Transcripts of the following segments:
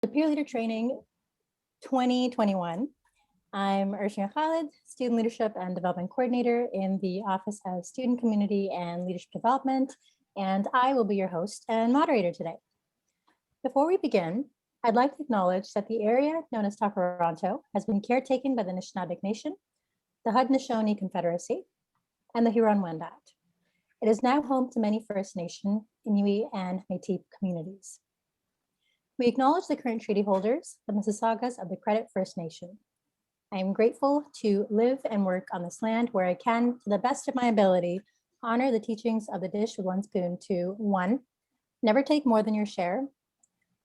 The Peer Leader Training 2021. I'm Urshian Khalid, Student Leadership and Development Coordinator in the Office of Student Community and Leadership Development, and I will be your host and moderator today. Before we begin, I'd like to acknowledge that the area known as Toronto has been caretaken by the Anishinaabe Nation, the Haudenosaunee Confederacy, and the Huron-Wendat. It is now home to many First Nation, Inuit, and Métis communities. We acknowledge the current treaty holders, the Mississaugas of the Credit First Nation. I am grateful to live and work on this land where I can, to the best of my ability, honor the teachings of the dish with one spoon to 1, never take more than your share,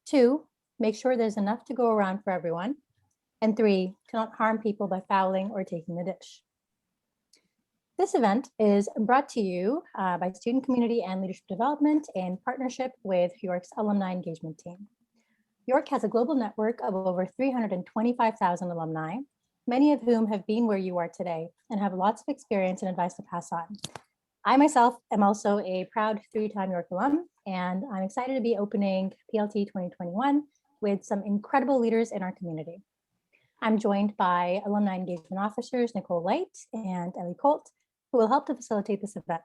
2, make sure there's enough to go around for everyone, and 3, to not harm people by fouling or taking the dish. This event is brought to you by Student Community and Leadership Development in partnership with York's Alumni Engagement Team. York has a global network of over 325,000 alumni, many of whom have been where you are today and have lots of experience and advice to pass on. I myself am also a proud 3-time York alum, and I'm excited to be opening PLT 2021 with some incredible leaders in our community. I'm joined by Alumni Engagement Officers Nicole Light and Ellie Colt, who will help to facilitate this event.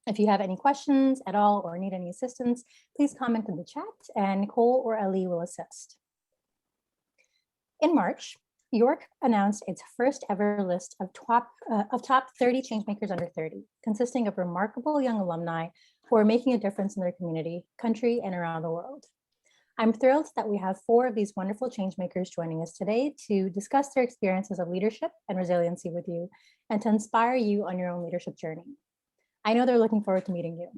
If you have any questions at all or need any assistance, please comment in the chat and Nicole or Ellie will assist. In March, York announced its first ever list of top 30 changemakers under 30, consisting of remarkable young alumni who are making a difference in their community, country, and around the world. I'm thrilled that we have 4 of these wonderful changemakers joining us today to discuss their experiences of leadership and resiliency with you and to inspire you on your own leadership journey. I know they're looking forward to meeting you.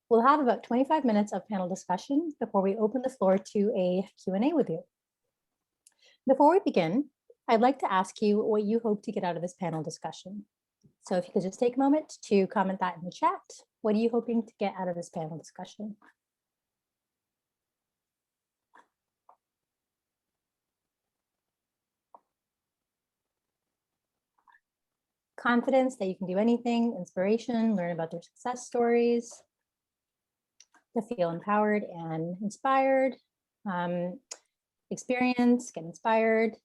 We'll have about 25 minutes of panel discussion before we open the floor to a Q&A with you. Before we begin, I'd like to ask you what you hope to get out of this panel discussion. So if you could just take a moment to comment that in the chat. What are you hoping to get out of this panel discussion? Confidence that you can do anything, inspiration, learn about their success stories, to feel empowered and inspired, experience, get inspired,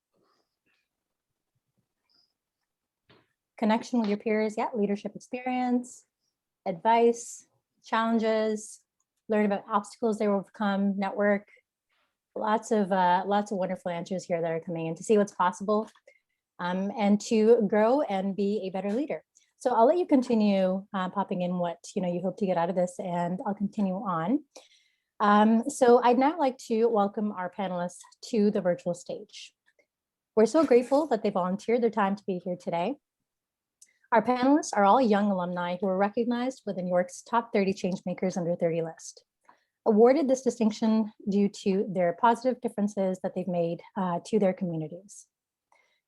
connection with your peers, yeah, leadership experience, advice, challenges, learn about obstacles they overcome, network, lots of wonderful answers here that are coming in to see what's possible. And to grow and be a better leader. So I'll let you continue popping in what you hope to get out of this, and I'll continue on. So I'd now like to welcome our panelists to the virtual stage. We're so grateful that they volunteered their time to be here today. Our panelists are all young alumni who were recognized within York's top 30 changemakers under 30 list. Awarded this distinction due to their positive differences that they've made to their communities.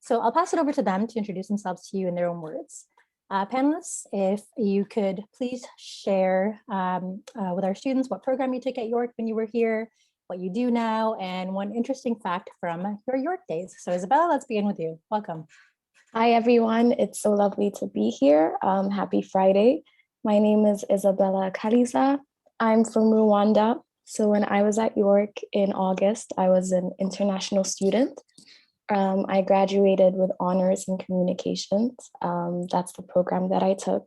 So I'll pass it over to them to introduce themselves to you in their own words. Panelists, if you could please share with our students what program you took at York when you were here, what you do now, and one interesting fact from your York days. So Isabella, let's begin with you. Welcome. Hi, everyone. It's so lovely to be here. Happy Friday. My name is Isabella Kaliza. I'm from Rwanda. So when I was at York in August, I was an international student. I graduated with honors in communications. That's the program that I took.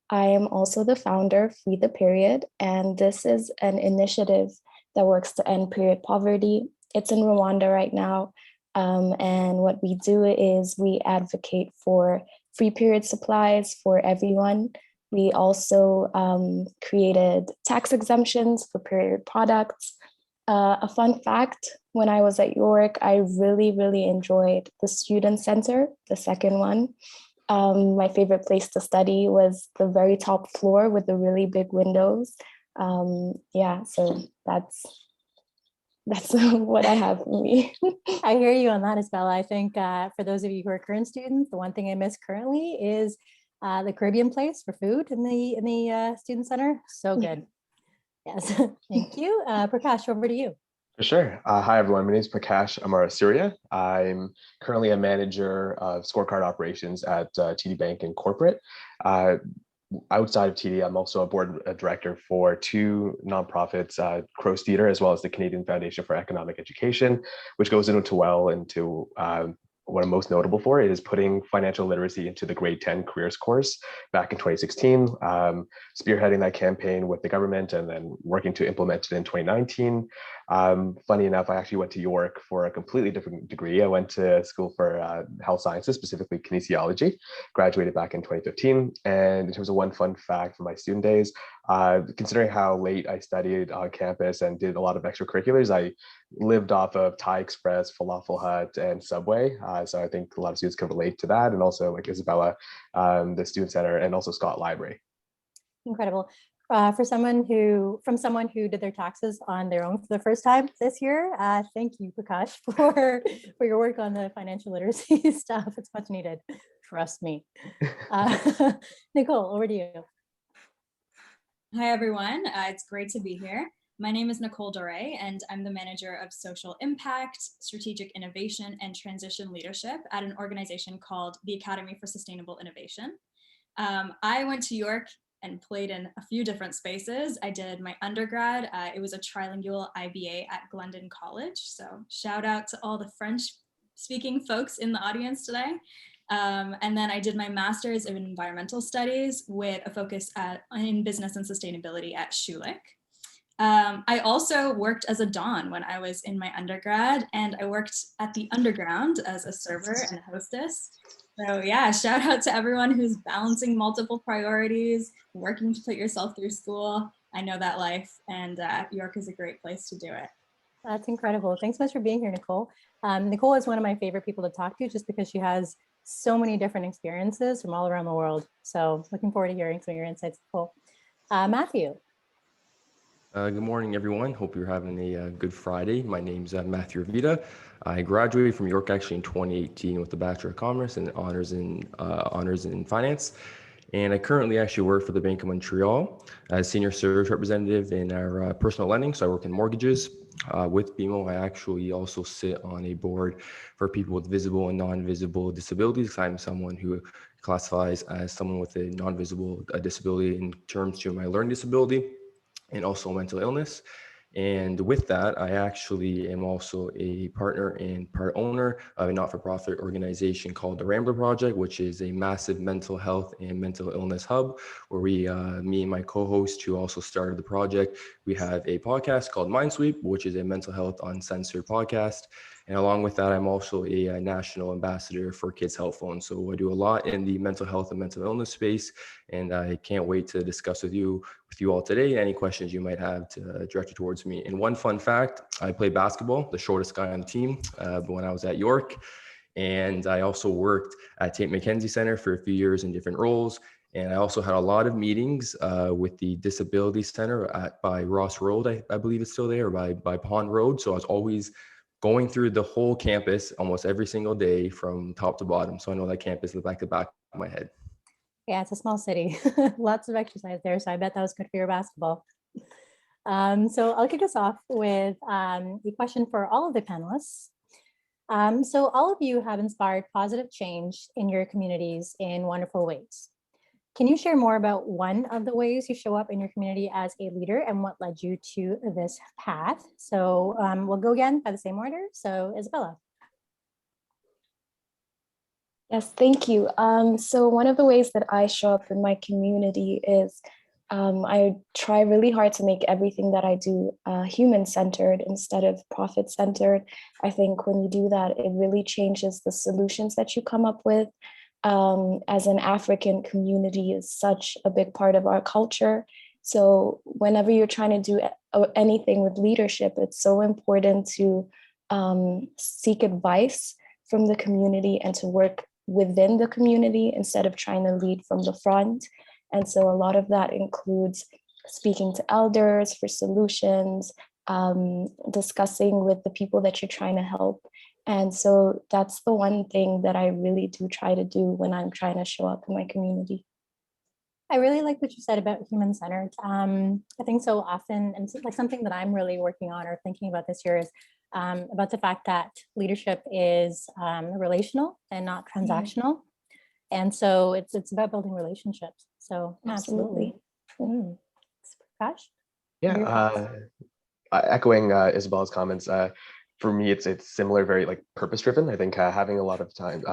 I am also the founder of Free the Period, and this is an initiative that works to end period poverty. It's in Rwanda right now, and what we do is we advocate for free period supplies for everyone. We also created tax exemptions for period products. A fun fact, when I was at York, I really enjoyed the student center, the second one. My favorite place to study was the very top floor with the really big windows. Yeah, so that's what I have for me. I hear you on that, Isabella. I think for those of you who are current students, the one thing I miss currently is the Caribbean place for food in the student center. So good. Yes, thank you. Prakash, over to you. For sure. Hi, everyone. My name is Prakash Amara Surya. I'm currently a manager of scorecard operations at TD Bank and Corporate. outside of TD, I'm also a board director for two nonprofits, Crow's Theatre, as well as the Canadian Foundation for Economic Education, which goes into what I'm most notable for is putting financial literacy into the grade 10 careers course back in 2016, spearheading that campaign with the government and then working to implement it in 2019. Funny enough, I actually went to York for a completely different degree. I went to school for health sciences, specifically kinesiology, graduated back in 2015. And in terms of one fun fact from my student days, considering how late I studied on campus and did a lot of extracurriculars, I lived off of Thai Express, Falafel Hut, and Subway. So I think a lot of students can relate to that. And also like Isabella, the Student Center, and also Scott Library. Incredible. From someone who did their taxes on their own for the first time this year, thank you, Prakash, for your work on the financial literacy stuff. It's much needed. Trust me. Nicole, over to you. Hi, everyone. It's great to be here. My name is Nicole Doré, and I'm the manager of social impact, strategic innovation, and transition leadership at an organization called the Academy for Sustainable Innovation. I went to York and played in a few different spaces. I did my undergrad. It was a trilingual IBA at Glendon College. So shout out to all the French-speaking folks in the audience today. And then I did my master's in environmental studies with a focus in business and sustainability at Schulich. I also worked as a Don when I was in my undergrad, and I worked at the Underground as a server and a hostess. So yeah, shout out to everyone who's balancing multiple priorities, working to put yourself through school. I know that life, and York is a great place to do it. That's incredible. Thanks so much for being here, Nicole. Nicole is one of my favorite people to talk to just because she has so many different experiences from all around the world. So looking forward to hearing some of your insights, Nicole. Matthew. Good morning, everyone. Hope you're having a good Friday. My name's Matthew Revita. I graduated from York actually in 2018 with a Bachelor of Commerce and honors in finance. And I currently actually work for the Bank of Montreal as senior service representative in our personal lending. So I work in mortgages. With BMO, I actually also sit on a board for people with visible and non-visible disabilities. I'm someone who classifies as someone with a non-visible disability in terms to my learning disability and also mental illness. And with that, I actually am also a partner and part owner of a not-for-profit organization called the Rambler Project, which is a massive mental health and mental illness hub where me and my co-host who also started the project, we have a podcast called Mindsweep, which is a mental health uncensored podcast. And along with that, I'm also a national ambassador for Kids Health Phone. So I do a lot in the mental health and mental illness space, and I can't wait to discuss with you all today any questions you might have to direct it towards me. And one fun fact, I played basketball, the shortest guy on the team, when I was at York. And I also worked at St. Mackenzie Center for a few years in different roles. And I also had a lot of meetings with the Disability Center by Ross Road, I believe it's still there, or by Pond Road. So I was always going through the whole campus almost every single day from top to bottom. So I know that campus like the back of my head. Yeah, it's a small city. Lots of exercise there. So I bet that was good for your basketball. So I'll kick us off with the question for all of the panelists. So all of you have inspired positive change in your communities in wonderful ways. Can you share more about one of the ways you show up in your community as a leader and what led you to this path? So we'll go again by the same order. So Isabella. Yes, thank you. So one of the ways that I show up in my community is I try really hard to make everything that I do human-centered instead of profit-centered. I think when you do that, it really changes the solutions that you come up with. As an African community is such a big part of our culture. So whenever you're trying to do anything with leadership, it's so important to seek advice from the community and to work within the community instead of trying to lead from the front. And so a lot of that includes speaking to elders for solutions, discussing with the people that you're trying to help. And so that's the one thing that I really do try to do when I'm trying to show up in my community. I really like what you said about human-centered. I think so often, and like something that I'm really working on or thinking about this year is about the fact that leadership is relational and not transactional. And so it's about building relationships. So Absolutely. absolutely. Gosh. Yeah, echoing Isabella's comments, for me, it's similar, very like purpose driven. I think having a lot of time,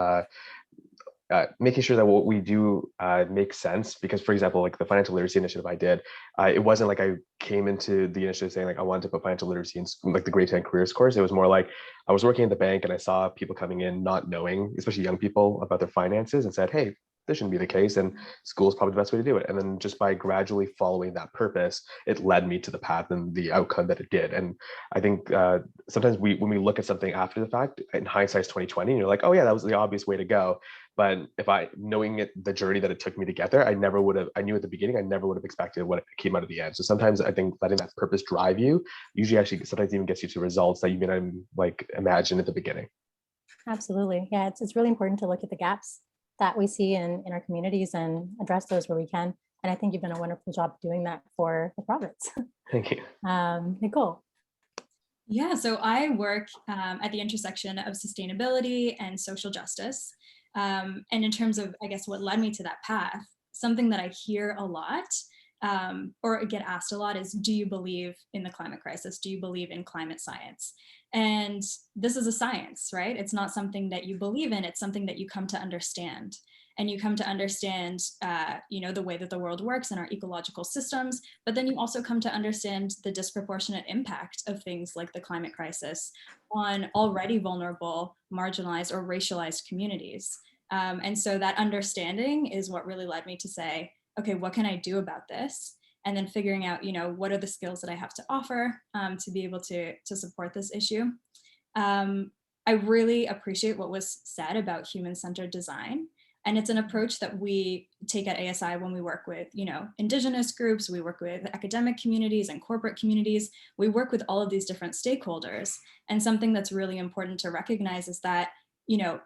making sure that what we do makes sense. Because, for example, like the financial literacy initiative I did, it wasn't like I came into the initiative saying like I wanted to put financial literacy in like the Grade 10 careers course. It was more like I was working at the bank and I saw people coming in not knowing, especially young people, about their finances, and said, hey, this shouldn't be the case, and school is probably the best way to do it. And then just by gradually following that purpose, it led me to the path and the outcome that it did. And I think sometimes when we look at something after the fact, in hindsight's 2020, and you're like, oh yeah, that was the obvious way to go. But if knowing it, the journey that it took me to get there, I knew at the beginning, I never would have expected what came out of the end. So sometimes I think letting that purpose drive you usually actually sometimes even gets you to results that you may not even like imagine at the beginning. Absolutely. Yeah, it's really important to look at the gaps that we see in our communities and address those where we can. And I think you've done a wonderful job doing that for the province. Thank you. Nicole. Yeah, so I work at the intersection of sustainability and social justice. And in terms of, I guess, what led me to that path, something that I hear a lot or get asked a lot is, do you believe in the climate crisis? Do you believe in climate science? And this is a science, right? It's not something that you believe in, it's something that you come to understand. And you come to understand, the way that the world works and our ecological systems, but then you also come to understand the disproportionate impact of things like the climate crisis on already vulnerable, marginalized, or racialized communities. And so that understanding is what really led me to say, okay, what can I do about this? And then figuring out, what are the skills that I have to offer to be able to support this issue. I really appreciate what was said about human-centered design. And it's an approach that we take at ASI when we work with, Indigenous groups, we work with academic communities and corporate communities. We work with all of these different stakeholders. And something that's really important to recognize is that,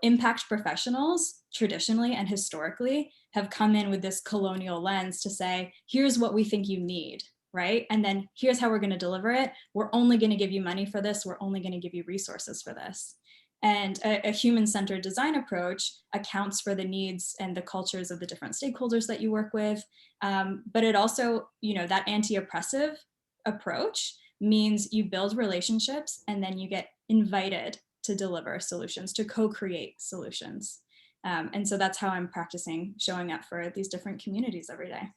impact professionals traditionally and historically have come in with this colonial lens to say, here's what we think you need, right? And then here's how we're going to deliver it. We're only going to give you money for this. We're only going to give you resources for this. And a human-centered design approach accounts for the needs and the cultures of the different stakeholders that you work with. But it also, that anti-oppressive approach means you build relationships and then you get invited to deliver solutions, to co-create solutions. And so that's how I'm practicing showing up for these different communities every day.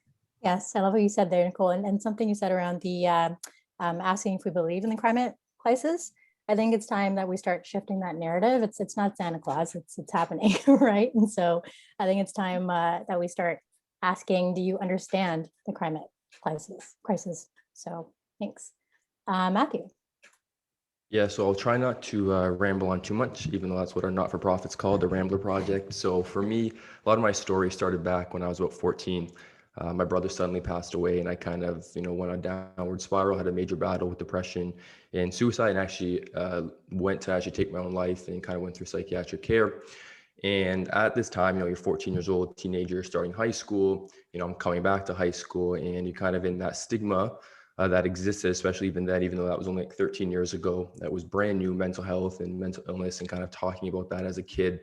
Yes, I love what you said there, Nicole, and something you said around the asking if we believe in the climate crisis. I think it's time that we start shifting that narrative. It's not Santa Claus, it's happening, right? And so I think it's time that we start asking, do you understand the climate crisis? So thanks. Matthew. Yeah, so I'll try not to ramble on too much, even though that's what our not-for-profit's called, the Rambler Project. So for me, a lot of my story started back when I was about 14. My brother suddenly passed away, and I kind of, went on a downward spiral, had a major battle with depression and suicide, and actually went to actually take my own life and kind of went through psychiatric care. And at this time, you're 14 years old, teenager, starting high school, I'm coming back to high school, and you're kind of in that stigma that existed, especially even then, even though that was only like 13 years ago, that was brand new, mental health and mental illness, and kind of talking about that as a kid,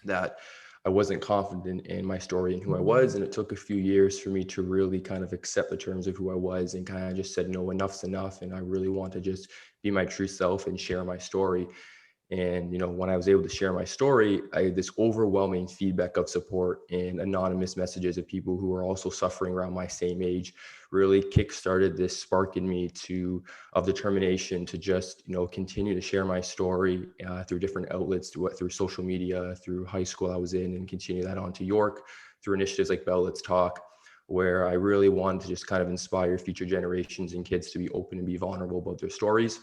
that I wasn't confident in my story and who I was. And it took a few years for me to really kind of accept the terms of who I was and kind of just said, no, enough's enough. And I really want to just be my true self and share my story. And, when I was able to share my story, I had this overwhelming feedback of support and anonymous messages of people who were also suffering around my same age, really kickstarted this spark in me of determination to just, continue to share my story through different outlets, through social media, through high school I was in, and continue that on to York through initiatives like Bell Let's Talk, where I really wanted to just kind of inspire future generations and kids to be open and be vulnerable about their stories.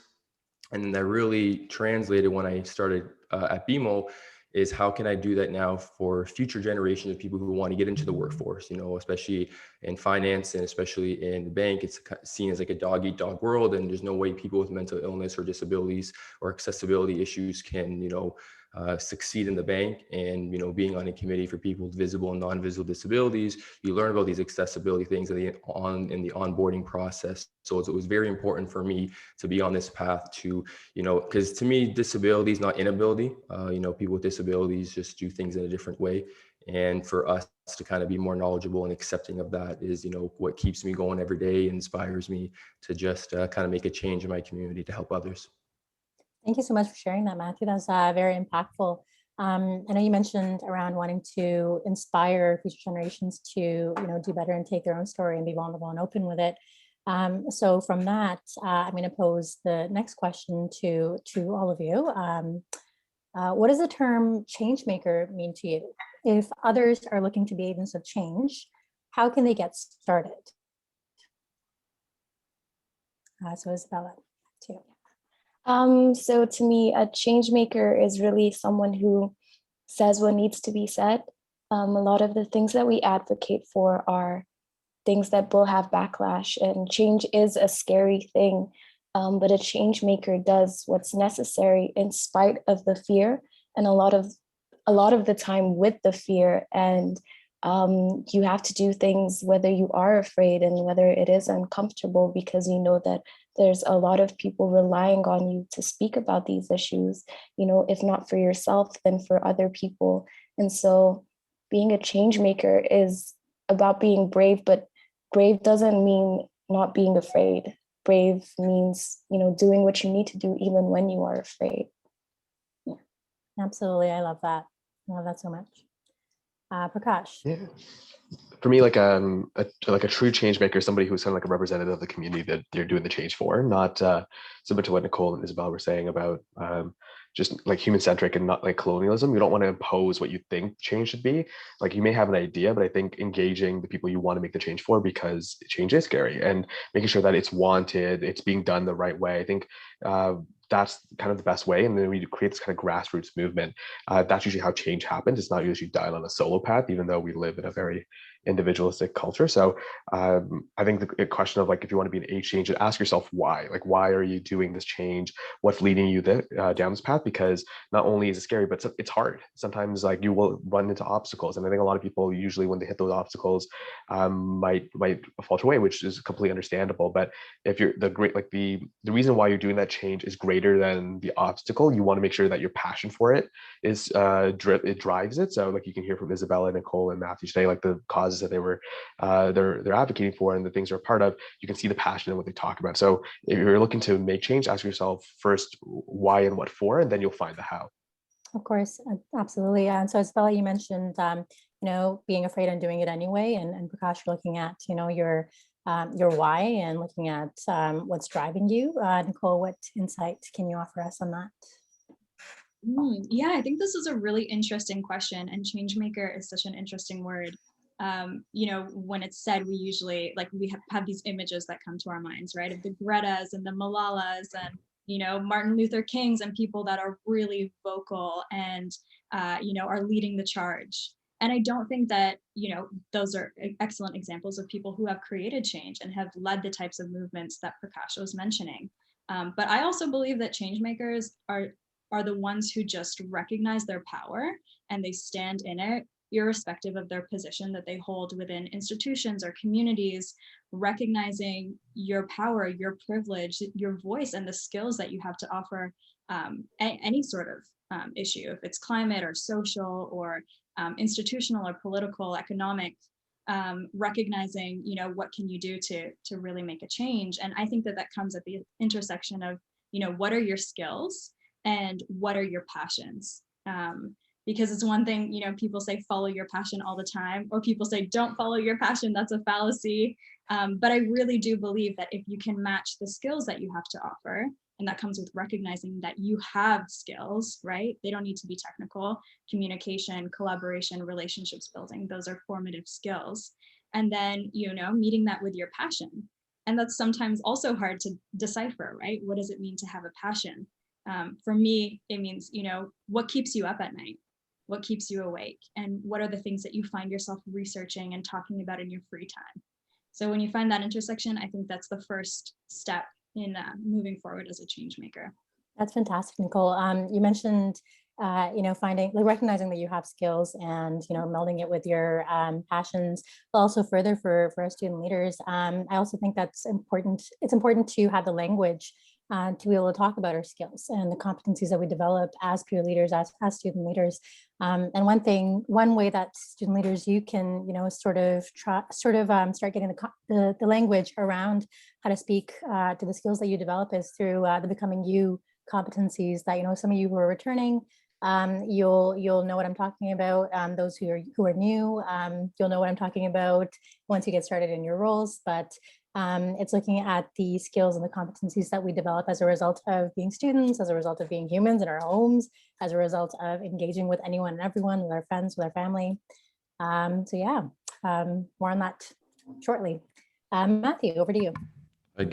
And then that really translated when I started at BMO is how can I do that now for future generations of people who want to get into the workforce, especially in finance and especially in the bank. It's seen as like a dog eat dog world, and there's no way people with mental illness or disabilities or accessibility issues can, succeed in the bank. And, being on a committee for people with visible and non-visible disabilities, you learn about these accessibility things in the onboarding process. So it was very important for me to be on this path to, because to me, disability is not inability. People with disabilities just do things in a different way. And for us to kind of be more knowledgeable and accepting of that is, what keeps me going every day, inspires me to just kind of make a change in my community to help others. Thank you so much for sharing that, Matthew. That was very impactful. I know you mentioned around wanting to inspire future generations to, do better and take their own story and be vulnerable and open with it. So from that, I'm going to pose the next question to all of you. What does the term changemaker mean to you? If others are looking to be agents of change, how can they get started? So Isabella, too. So to me, a change maker is really someone who says what needs to be said. A lot of the things that we advocate for are things that will have backlash, and change is a scary thing. But a change maker does what's necessary in spite of the fear, and a lot of the time with the fear. And you have to do things whether you are afraid and whether it is uncomfortable, because you know that there's a lot of people relying on you to speak about these issues, if not for yourself, then for other people. And so being a change maker is about being brave, but brave doesn't mean not being afraid. Brave means, doing what you need to do even when you are afraid. Yeah, absolutely. I love that. I love that so much. Prakash. Yeah. For me, like a true change maker, somebody who's kind of like a representative of the community that they're doing the change for, not similar to what Nicole and Isabel were saying about just like human-centric and not like colonialism. You don't want to impose what you think change should be. Like, you may have an idea, but I think engaging the people you want to make the change for, because change is scary, and making sure that it's wanted, it's being done the right way. I think that's kind of the best way. And then we create this kind of grassroots movement. That's usually how change happens. It's not usually done on a solo path, even though we live in a very individualistic culture. So I think the question of like, if you want to be an age change, ask yourself why. Like, why are you doing this change? What's leading you down this path? Because not only is it scary, but it's hard. Sometimes like you will run into obstacles, and I think a lot of people usually when they hit those obstacles might falter away, which is completely understandable. But if you're the reason why you're doing that change is greater than the obstacle, you want to make sure that your passion for it is it drives it. So like you can hear from Isabella, Nicole, and Matthew today, like the causes that they were they're advocating for and the things they're a part of. You can see the passion in what they talk about. So if you're looking to make change, ask yourself first why and what for, and then you'll find the how. Of course, absolutely. And so Isabella, you mentioned being afraid and doing it anyway, and Prakash, you're looking at your why and looking at what's driving you. Nicole, what insight can you offer us on that? Yeah, I think this is a really interesting question, and changemaker is such an interesting word. When it's said, we usually we have these images that come to our minds, right? Of the Gretas and the Malalas and, Martin Luther Kings and people that are really vocal and, are leading the charge. And I don't think that, those are excellent examples of people who have created change and have led the types of movements that Prakash was mentioning. But I also believe that changemakers are the ones who just recognize their power and they stand in it, irrespective of their position that they hold within institutions or communities, recognizing your power, your privilege, your voice, and the skills that you have to offer any sort of issue, if it's climate or social or institutional or political, economic, recognizing, what can you do to really make a change. And I think that comes at the intersection of, what are your skills and what are your passions? Because it's one thing, people say follow your passion all the time, or people say don't follow your passion, that's a fallacy. But I really do believe that if you can match the skills that you have to offer, and that comes with recognizing that you have skills, right? They don't need to be technical. Communication, collaboration, relationships building, those are formative skills. And then, meeting that with your passion. And that's sometimes also hard to decipher, right? What does it mean to have a passion? For me, it means, what keeps you up at night? What keeps you awake? And what are the things that you find yourself researching and talking about in your free time? So when you find that intersection, I think that's the first step in moving forward as a change maker. That's fantastic, Nicole. You mentioned, finding, recognizing that you have skills and, melding it with your passions, but also further for our student leaders. I also think that's important. It's important to have the language to be able to talk about our skills and the competencies that we develop as peer leaders, as student leaders. And one way that student leaders, you can, start getting the language around how to speak to the skills that you develop is through the Becoming You competencies that, some of you who are returning, you'll know what I'm talking about. Those who are new, you'll know what I'm talking about once you get started in your roles. But it's looking at the skills and the competencies that we develop as a result of being students, as a result of being humans in our homes, as a result of engaging with anyone and everyone, with our friends, with our family. More on that shortly. Matthew, over to you.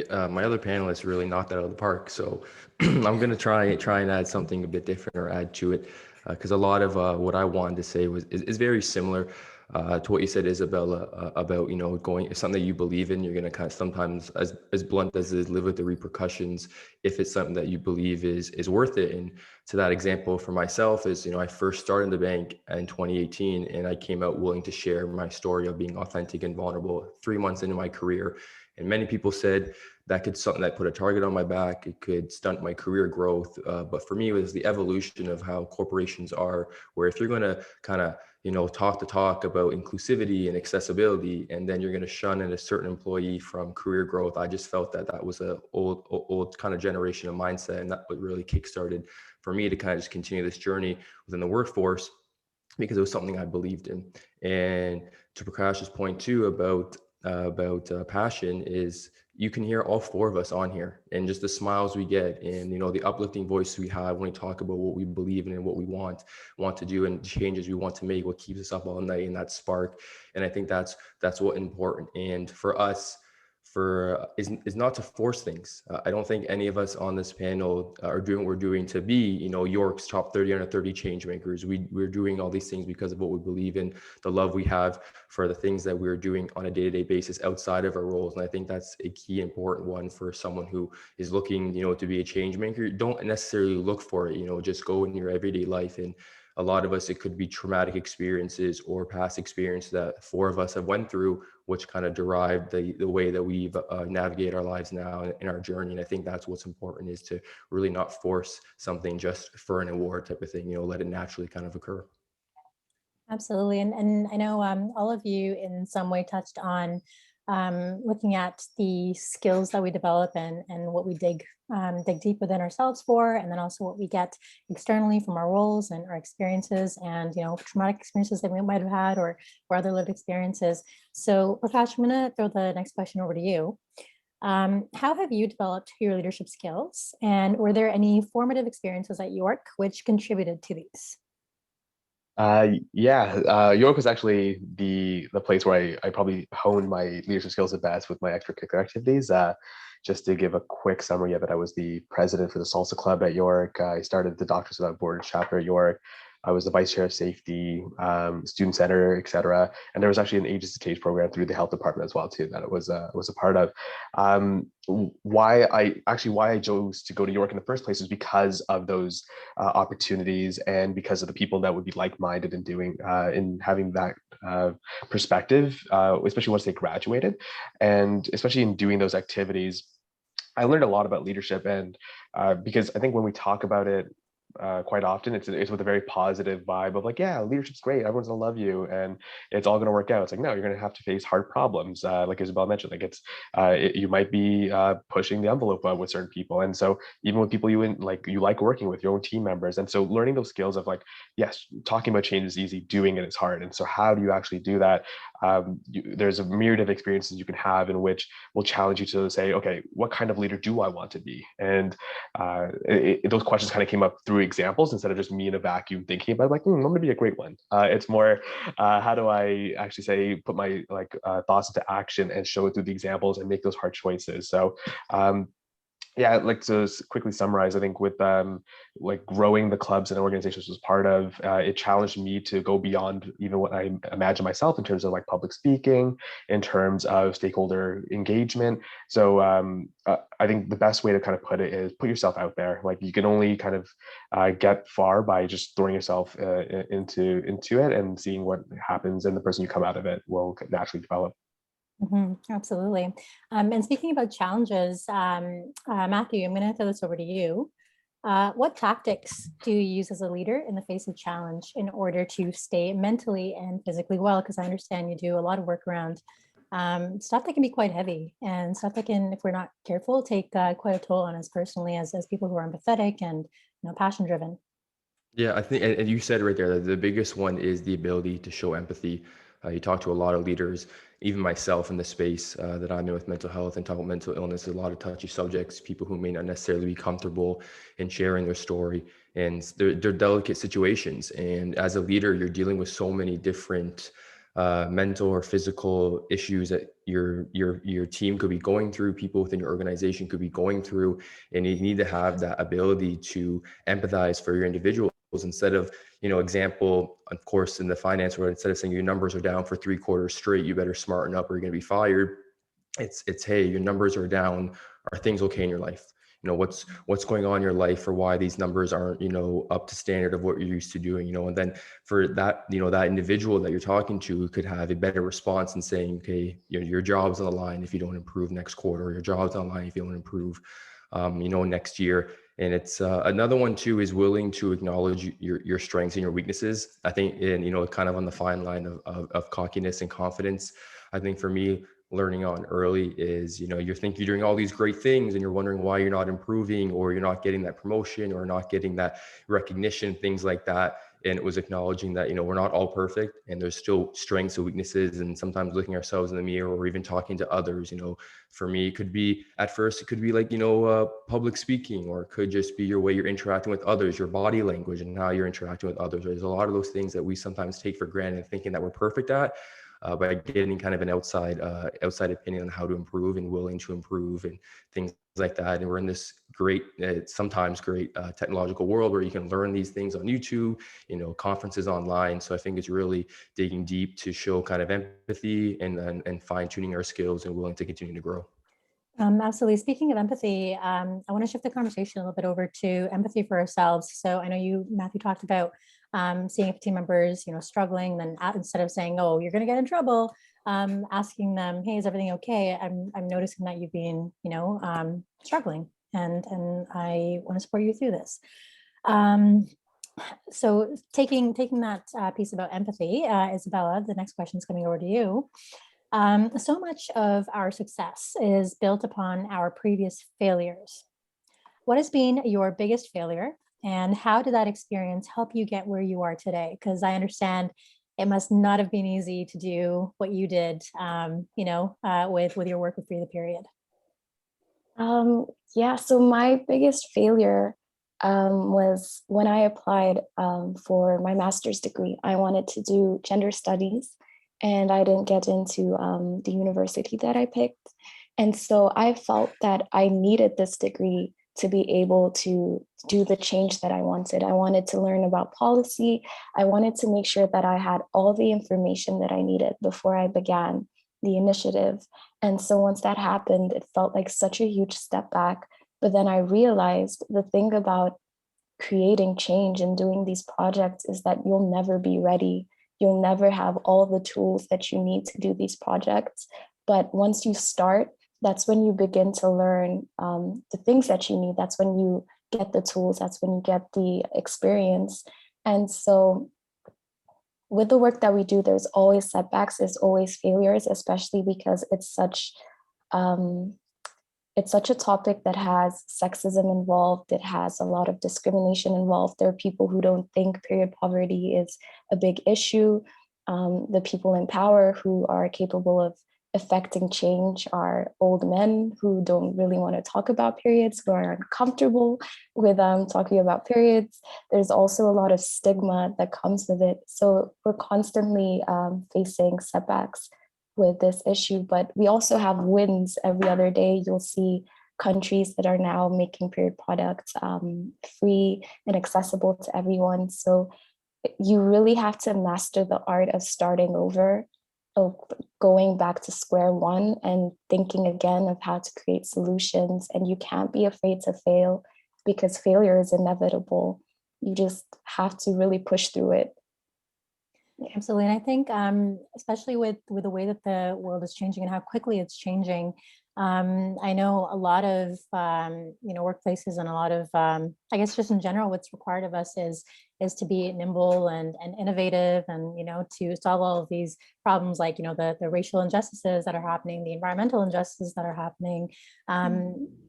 My other panelists really knocked that out of the park, so I'm going to try and add something a bit different or add to it, because a lot of what I wanted to say is very similar to what you said, Isabella, about going, if something that you believe in, you're going to kind of sometimes, as blunt as it is, live with the repercussions if it's something that you believe is worth it. And to that example for myself is, I first started in the bank in 2018, and I came out willing to share my story of being authentic and vulnerable 3 months into my career. And many people said that could something that put a target on my back. It could stunt my career growth. But for me, it was the evolution of how corporations are, where if you're going to kind of, talk the talk about inclusivity and accessibility, and then you're going to shun a certain employee from career growth, I just felt that was a old kind of generation of mindset. And that what really kickstarted for me to kind of just continue this journey within the workforce, because it was something I believed in. And to Prakash's point too about passion is, you can hear all four of us on here, and just the smiles we get, and the uplifting voice we have when we talk about what we believe in and what we want to do and changes we want to make, what keeps us up all night, and that spark. And I think that's what important. And for us, is not to force things. I don't think any of us on this panel are doing what we're doing to be, York's top 30 under 30 change makers. We're doing all these things because of what we believe in, the love we have for the things that we're doing on a day-to-day basis outside of our roles. And I think that's a key important one for someone who is looking, to be a change maker. Don't necessarily look for it, just go in your everyday life. And a lot of us, it could be traumatic experiences or past experience that four of us have went through, which kind of derived the way that we've navigate our lives now in our journey. And I think that's what's important, is to really not force something just for an award type of thing, let it naturally kind of occur. Absolutely. And I know all of you in some way touched on looking at the skills that we develop and what we dig deep within ourselves for, and then also what we get externally from our roles and our experiences and, traumatic experiences that we might have had or other lived experiences. So Prakash, I'm going to throw the next question over to you. How have you developed your leadership skills, and were there any formative experiences at York which contributed to these? York was actually the place where I probably honed my leadership skills the best with my extracurricular activities. Just to give a quick summary of it, I was the president for the salsa club at York. I started the Doctors Without Borders chapter at York. I was the vice chair of safety, student center, etc. And there was actually an ages to change program through the health department as well too that it was a part of. Why I chose to go to York in the first place is because of those opportunities, and because of the people that would be like-minded in doing in having that perspective, especially once they graduated, and especially in doing those activities. I learned a lot about leadership, and because I think when we talk about it quite often, it's with a very positive vibe of like, yeah, leadership's great, everyone's gonna love you, and it's all gonna work out. It's like, no, you're gonna have to face hard problems, like Isabel mentioned. Like you might be pushing the envelope with certain people, and so even with people you like working with, your own team members, and so learning those skills of like, yes, talking about change is easy, doing it is hard, and so how do you actually do that? There's a myriad of experiences you can have in which will challenge you to say, okay, what kind of leader do I want to be? And those questions kind of came up through examples instead of just me in a vacuum thinking about like, I'm going to be a great one. It's more, how do I actually put my thoughts into action and show it through the examples and make those hard choices. So yeah, I'd like to quickly summarize. I think with growing the clubs and organizations was part of, it challenged me to go beyond even what I imagine myself in terms of like public speaking, in terms of stakeholder engagement. So I think the best way to kind of put it is put yourself out there. Like you can only kind of get far by just throwing yourself into it and seeing what happens, and the person you come out of it will naturally develop. Absolutely. And speaking about challenges, Matthew, I'm going to throw this over to you. What tactics do you use as a leader in the face of challenge in order to stay mentally and physically well? Because I understand you do a lot of work around stuff that can be quite heavy and stuff that can, if we're not careful, take quite a toll on us personally as people who are empathetic and passion driven. Yeah, I think, and you said it right there, that the biggest one is the ability to show empathy. You talk to a lot of leaders, even myself in the space that I'm in with mental health and talk about mental illness, a lot of touchy subjects, people who may not necessarily be comfortable in sharing their story, and they're delicate situations. And as a leader, you're dealing with so many different mental or physical issues that your team could be going through, people within your organization could be going through, and you need to have that ability to empathize for your individual. Instead of, example, of course, in the finance world, instead of saying your numbers are down for 3 quarters straight, you better smarten up or you're going to be fired. It's hey, your numbers are down. Are things okay in your life? What's going on in your life, or why these numbers aren't, up to standard of what you're used to doing, and then for that, that individual that you're talking to could have a better response in saying, okay, your job's on the line if you don't improve next quarter, or your job's on the line if you don't improve, next year. And it's another one too is willing to acknowledge your strengths and your weaknesses. I think, and kind of on the fine line of cockiness and confidence. I think for me, learning on early is, you think you're doing all these great things and you're wondering why you're not improving, or you're not getting that promotion, or not getting that recognition, things like that. And it was acknowledging that, we're not all perfect and there's still strengths and weaknesses, and sometimes looking ourselves in the mirror or even talking to others. For me, it could be, at first, it could be like, public speaking, or it could just be your way you're interacting with others, your body language and how you're interacting with others. There's a lot of those things that we sometimes take for granted, thinking that we're perfect at, by getting kind of an outside opinion on how to improve and willing to improve and things like that. And we're in this great, sometimes great technological world where you can learn these things on YouTube, conferences online. So I think it's really digging deep to show kind of empathy and fine tuning our skills and willing to continue to grow. Absolutely. Speaking of empathy, I want to shift the conversation a little bit over to empathy for ourselves. So I know you, Matthew, talked about seeing team members, struggling, then instead of saying, "Oh, you're going to get in trouble," asking them, "Hey, is everything okay? I'm noticing that you've been, struggling, and I want to support you through this." So taking that piece about empathy, Isabella, the next question is coming over to you. So much of our success is built upon our previous failures. What has been your biggest failure, and how did that experience help you get where you are today? Because I understand it must not have been easy to do what you did, with your work with Free the Period. Yeah, so my biggest failure was when I applied for my master's degree. I wanted to do gender studies, and I didn't get into the university that I picked. And so I felt that I needed this degree to be able to do the change that I wanted. I wanted to learn about policy. I wanted to make sure that I had all the information that I needed before I began the initiative. And so once that happened, it felt like such a huge step back. But then I realized the thing about creating change and doing these projects is that you'll never be ready. You'll never have all the tools that you need to do these projects. But once you start, that's when you begin to learn the things that you need. That's when you get the tools. That's when you get the experience. And so with the work that we do, there's always setbacks, there's always failures, especially because it's such a topic that has sexism involved. It has a lot of discrimination involved. There are people who don't think period poverty is a big issue. The people in power who are capable of affecting change are old men who don't really want to talk about periods, who are uncomfortable with talking about periods. There's also a lot of stigma that comes with it. So we're constantly facing setbacks with this issue, but we also have wins every other day. You'll see countries that are now making period products free and accessible to everyone. So you really have to master the art of starting over, of going back to square one and thinking again of how to create solutions. And you can't be afraid to fail, because failure is inevitable. You just have to really push through it. Absolutely. And I think especially with the way that the world is changing and how quickly it's changing, I know a lot of workplaces and a lot of I guess just in general what's required of us is to be nimble and innovative and to solve all of these problems like the racial injustices that are happening, the environmental injustices that are happening,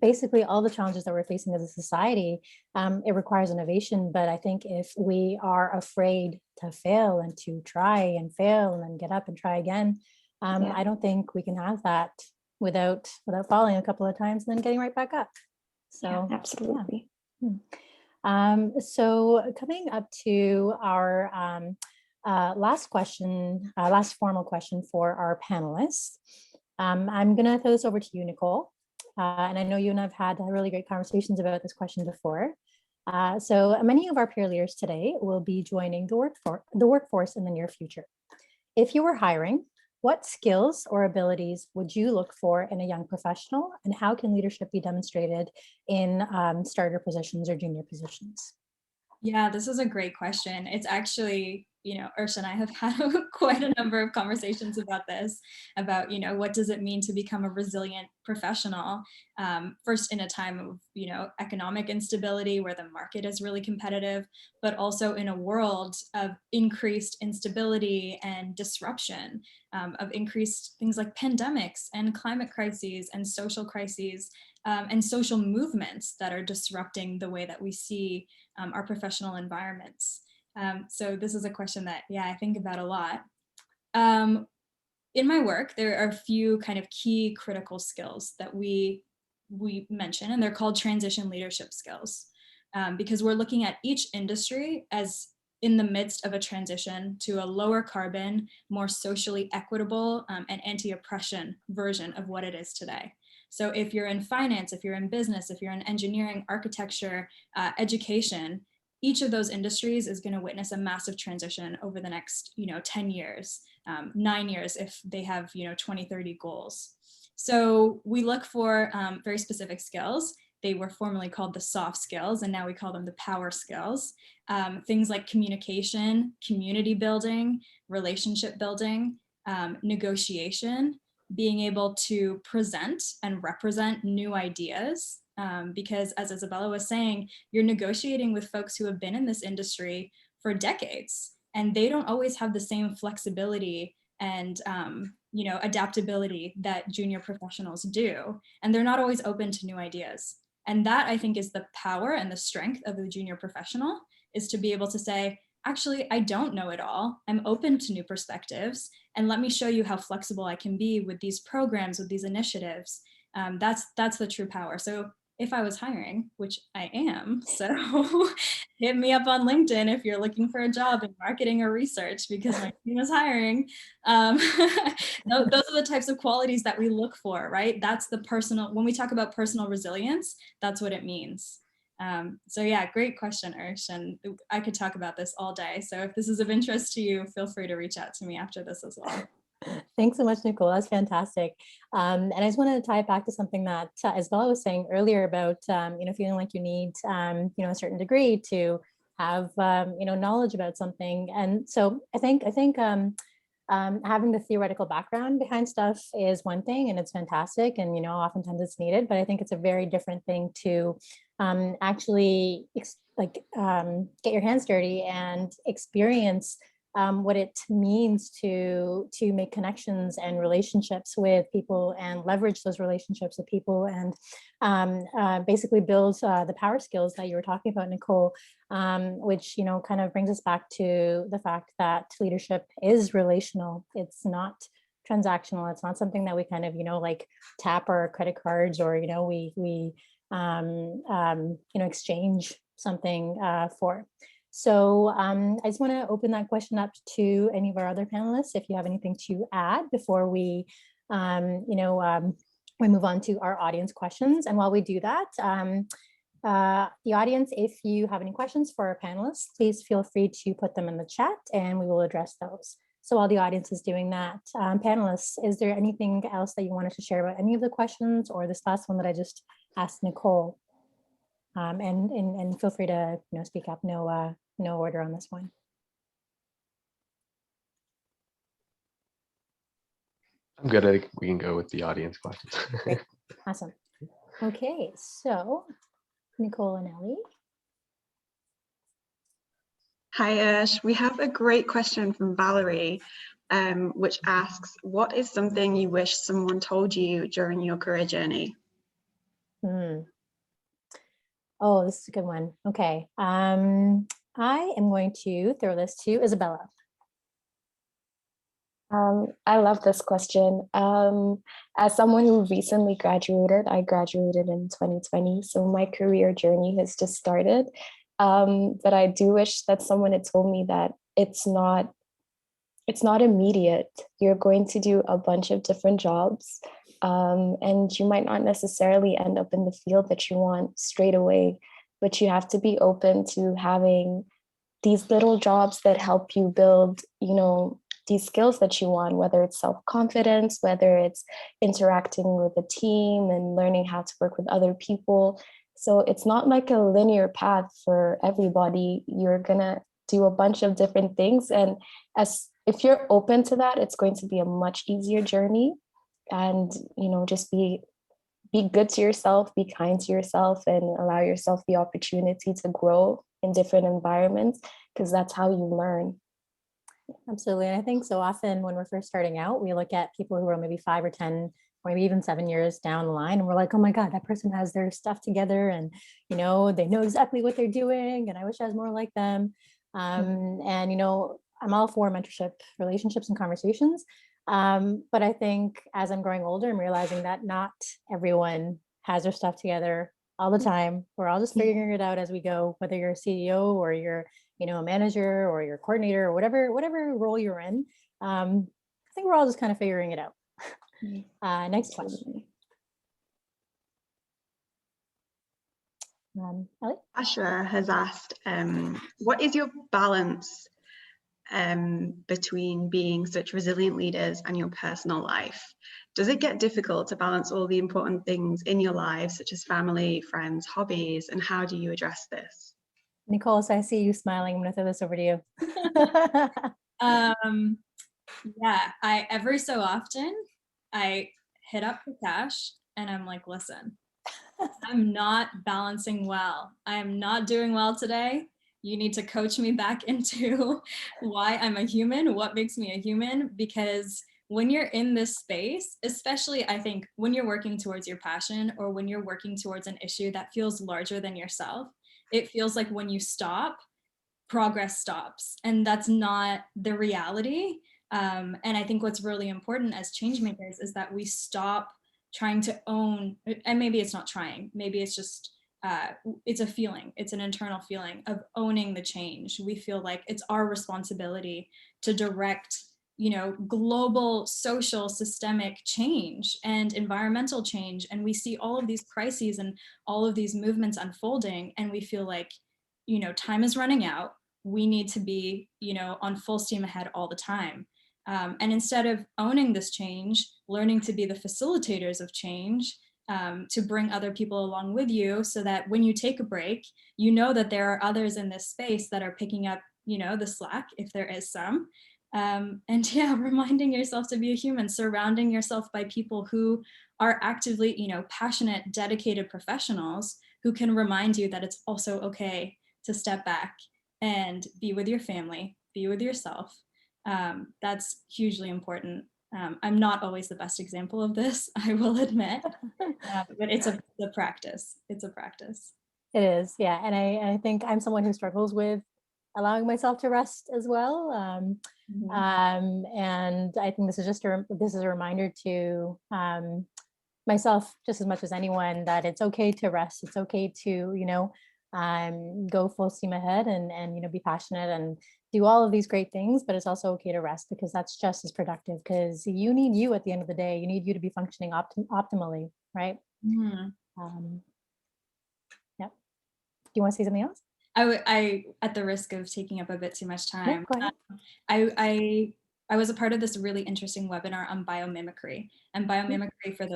basically all the challenges that we're facing as a society. It requires innovation, but I think if we are afraid to fail and to try and fail and then get up and try again, I don't think we can have that without falling a couple of times and then getting right back up. So absolutely. Yeah. So coming up to our last question, last formal question for our panelists. I'm going to throw this over to you, Nicole. And I know you and I've had really great conversations about this question before. So many of our peer leaders today will be joining the workforce in the near future. If you were hiring, what skills or abilities would you look for in a young professional, and how can leadership be demonstrated in starter positions or junior positions? Yeah, this is a great question. It's actually, Ursha and I have had quite a number of conversations about this, about, what does it mean to become a resilient professional? First in a time of, economic instability where the market is really competitive, but also in a world of increased instability and disruption, of increased things like pandemics and climate crises and social crises, and social movements that are disrupting the way that we see our professional environments. So this is a question that, I think about a lot. In my work, there are a few kind of key critical skills that we mention, and they're called transition leadership skills, because we're looking at each industry as in the midst of a transition to a lower carbon, more socially equitable and anti-oppression version of what it is today. So if you're in finance, if you're in business, if you're in engineering, architecture, education, each of those industries is going to witness a massive transition over the next 10 years, 9 years if they have 2030 goals. So we look for very specific skills. They were formerly called the soft skills, and now we call them the power skills. Things like communication, community building, relationship building, negotiation, being able to present and represent new ideas. Because as Isabella was saying, you're negotiating with folks who have been in this industry for decades, and they don't always have the same flexibility and adaptability that junior professionals do. And they're not always open to new ideas. And that, I think, is the power and the strength of the junior professional, is to be able to say, actually, I don't know it all. I'm open to new perspectives, and let me show you how flexible I can be with these programs, with these initiatives. That's the true power. So if I was hiring, which I am, so hit me up on LinkedIn if you're looking for a job in marketing or research, because my team is hiring. Those are the types of qualities that we look for, right? That's the personal, when we talk about personal resilience, that's what it means. So yeah, great question, Ursh, and I could talk about this all day. So if this is of interest to you, feel free to reach out to me after this as well. Thanks so much, Nicole. That's fantastic. And I just wanted to tie it back to something that Isabella was saying earlier about, feeling like you need, a certain degree to have, knowledge about something. And so I think having the theoretical background behind stuff is one thing, and it's fantastic, and oftentimes it's needed. But I think it's a very different thing to actually get your hands dirty and experience what it means to make connections and relationships with people, and leverage those relationships with people, and basically build the power skills that you were talking about, Nicole, which kind of brings us back to the fact that leadership is relational. It's not transactional. It's not something that we kind of tap our credit cards, or we exchange something for. So I just want to open that question up to any of our other panelists, if you have anything to add before we, we move on to our audience questions. And while we do that, the audience, if you have any questions for our panelists, please feel free to put them in the chat and we will address those. So while the audience is doing that, panelists, is there anything else that you wanted to share about any of the questions, or this last one that I just asked Nicole? And feel free to speak up. No order on this one. I'm good. I think we can go with the audience questions. Great. Awesome. Okay, so Nicole and Ellie. Hi, Ursh. We have a great question from Valerie, which asks, what is something you wish someone told you during your career journey? Oh, this is a good one. Okay. I am going to throw this to Isabella. I love this question. As someone who recently graduated, I graduated in 2020, so my career journey has just started. But I do wish that someone had told me that it's not immediate. You're going to do a bunch of different jobs, and you might not necessarily end up in the field that you want straight away, but you have to be open to having these little jobs that help you build, these skills that you want, whether it's self-confidence, whether it's interacting with a team and learning how to work with other people. So it's not like a linear path for everybody. You're gonna do a bunch of different things. And if you're open to that, it's going to be a much easier journey. And, just be good to yourself, be kind to yourself, and allow yourself the opportunity to grow in different environments, because that's how you learn. Absolutely. And I think so often when we're first starting out, we look at people who are maybe 5 or 10 or maybe even 7 years down the line, and we're like, oh my God, that person has their stuff together, and they know exactly what they're doing, and I wish I was more like them. And I'm all for mentorship, relationships, and conversations. But I think as I'm growing older, I'm realizing that not everyone has their stuff together all the time. We're all just figuring it out as we go, whether you're a CEO or you're a manager or your coordinator or whatever role you're in. I think we're all just kind of figuring it out. Next question. Ellie? Ashra has asked, what is your balance between being such resilient leaders and your personal life? Does it get difficult to balance all the important things in your lives, such as family, friends, hobbies, and how do you address this? Nicole, so I see you smiling. I'm going to throw this over to you. Yeah, every so often I hit up Prakash and I'm like, listen, I'm not balancing well. I am not doing well today. You need to coach me back into why I'm a human, what makes me a human, because when you're in this space, especially I think when you're working towards your passion or when you're working towards an issue that feels larger than yourself, it feels like when you stop, progress stops, and that's not the reality. And I think what's really important as changemakers is that we stop trying to own, and maybe it's not trying, maybe it's just, it's a feeling, it's an internal feeling of owning the change. We feel like it's our responsibility to direct, global, social, systemic change and environmental change. And we see all of these crises and all of these movements unfolding, and we feel like, time is running out. We need to be, on full steam ahead all the time. And instead of owning this change, learning to be the facilitators of change, to bring other people along with you so that when you take a break, you know that there are others in this space that are picking up, the slack, if there is some. And yeah, reminding yourself to be a human, surrounding yourself by people who are actively, passionate, dedicated professionals who can remind you that it's also okay to step back and be with your family, be with yourself. That's hugely important. I'm not always the best example of this, I will admit, but it's a practice. It's a practice. It is, yeah. And I think I'm someone who struggles with allowing myself to rest as well. And I think this is just a reminder to myself, just as much as anyone, that it's okay to rest. It's okay to, go full steam ahead and be passionate and do all of these great things, but it's also okay to rest, because that's just as productive, because you need you at the end of the day. You need you to be functioning optimally, right? Yeah. Do you want to say something else? I at the risk of taking up a bit too much time, I was a part of this really interesting webinar on biomimicry. And biomimicry, for